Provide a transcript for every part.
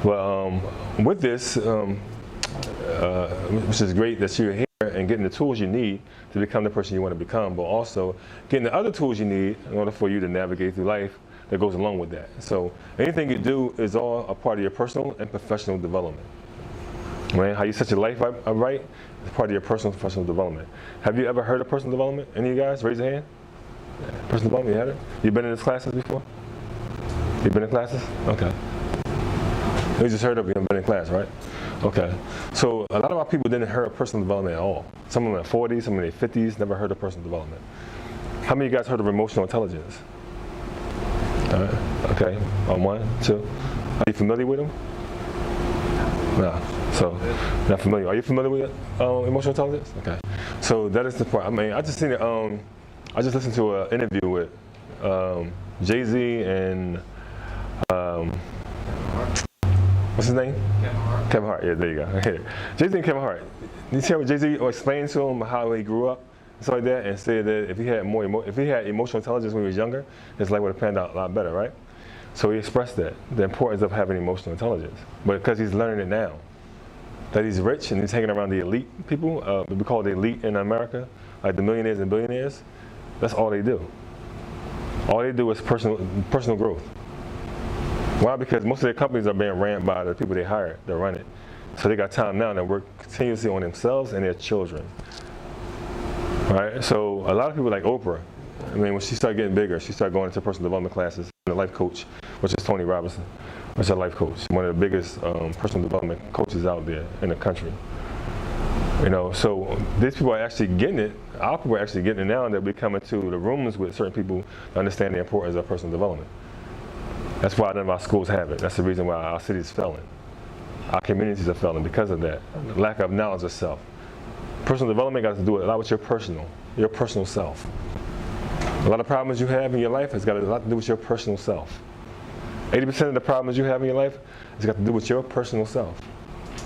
Well, with this, which is great that you're here and getting the tools you need to become the person you want to become, but also getting the other tools you need in order for you to navigate through life that goes along with that. So anything you do is all a part of your personal and professional development. Right? How you set your life up right is part of your personal and professional development. Have you ever heard of personal development? Any of you guys? Raise your hand. Personal development, you had it? You've been in these classes before? You've been in classes? Okay. You just heard of it, you've been in class, right? Okay. So a lot of our people didn't hear of personal development at all. Some of them in their 40s, some in their 50s, never heard of personal development. How many of you guys heard of emotional intelligence? All right. Okay. One, two. Are you familiar with them? No. So, not familiar. Are you familiar with emotional intelligence? Okay. So that is the part. I mean, I just listened to an interview with Jay-Z and what's his name? Kevin Hart. Yeah, there you go. Jay-Z and Kevin Hart. You see how Jay-Z explained to him how he grew up and stuff like that, and said that if he had emotional intelligence when he was younger, his life would have panned out a lot better, right? So he expressed that, the importance of having emotional intelligence, but because he's learning it now. That he's rich and he's hanging around the elite people, we call it the elite in America, like the millionaires and billionaires. That's all they do. All they do is personal growth. Why? Because most of their companies are being ran by the people they hired to run it. So they got time now to work continuously on themselves and their children. Right? So a lot of people like Oprah, I mean, when she started getting bigger, she started going into personal development classes. The life coach, which is Tony Robbins, which is a life coach, one of the biggest personal development coaches out there in the country. You know, so these people are actually getting it. Our people are actually getting it now, and they'll be coming to the rooms with certain people to understand the importance of personal development. That's why none of our schools have it. That's the reason why our cities are failing. Our communities are failing because of that. Lack of knowledge of self. Personal development got to do a lot with your personal self. A lot of problems you have in your life has got a lot to do with your personal self. 80% of the problems you have in your life has got to do with your personal self.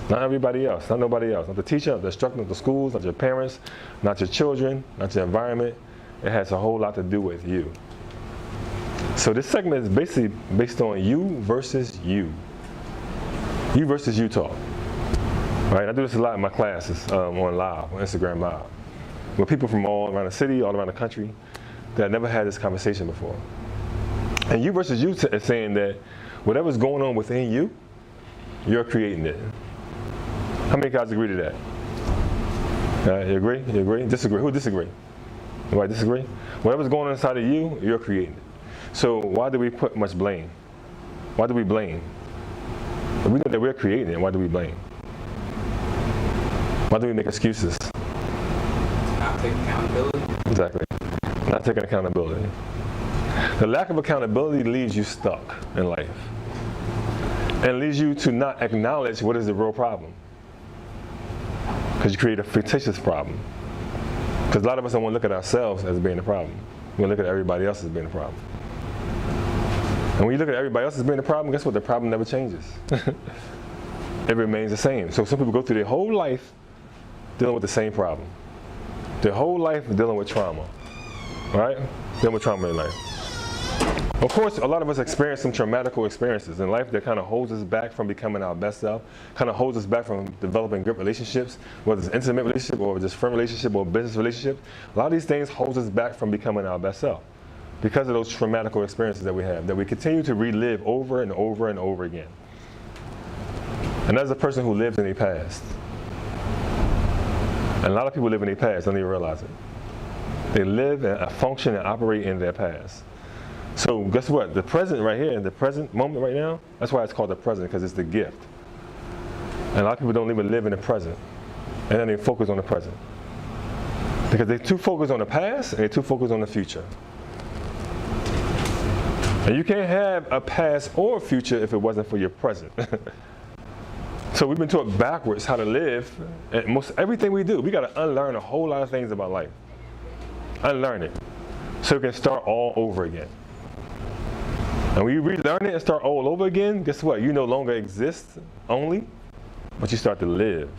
Not everybody else, not nobody else. Not the teacher, not the instructor, not the schools, not your parents, not your children, not your environment. It has a whole lot to do with you. So this segment is basically based on you versus you. You versus you talk. Right? I do this a lot in my classes on live, on Instagram Live. With people from all around the city, all around the country that never had this conversation before. And you versus you is saying that whatever's going on within you, you're creating it. How many guys agree to that? You agree? You agree? Disagree? Who disagree? Anybody disagree? Whatever's going on inside of you, you're creating it. So why do we put much blame? Why do we blame? If we know that we're creating it, why do we blame? Why do we make excuses? Not taking accountability. Exactly. Not taking accountability. The lack of accountability leaves you stuck in life. And leads you to not acknowledge what is the real problem. Because you create a fictitious problem. Because a lot of us don't want to look at ourselves as being the problem. We want to look at everybody else as being the problem. And when you look at everybody else as being the problem, guess what? The problem never changes. It remains the same. So some people go through their whole life dealing with the same problem. Their whole life dealing with trauma. Right? Dealing with trauma in life. Of course, a lot of us experience some traumatic experiences in life that kind of holds us back from becoming our best self, kind of holds us back from developing good relationships, whether it's an intimate relationship or just friend relationship or business relationship. A lot of these things holds us back from becoming our best self because of those traumatic experiences that we have, that we continue to relive over and over and over again. And as a person who lives in their past, and a lot of people live in their past, don't even realize it. They live and function and operate in their past. So guess what? The present right here, the present moment right now, that's why it's called the present, because it's the gift. And a lot of people don't even live in the present. And then they focus on the present. Because they're too focused on the past and they're too focused on the future. And you can't have a past or a future if it wasn't for your present. So we've been taught backwards how to live. And most everything we do, we got to unlearn a whole lot of things about life. Unlearn it. So we can start all over again. And when you relearn it and start all over again, guess what? You no longer exist only, but you start to live.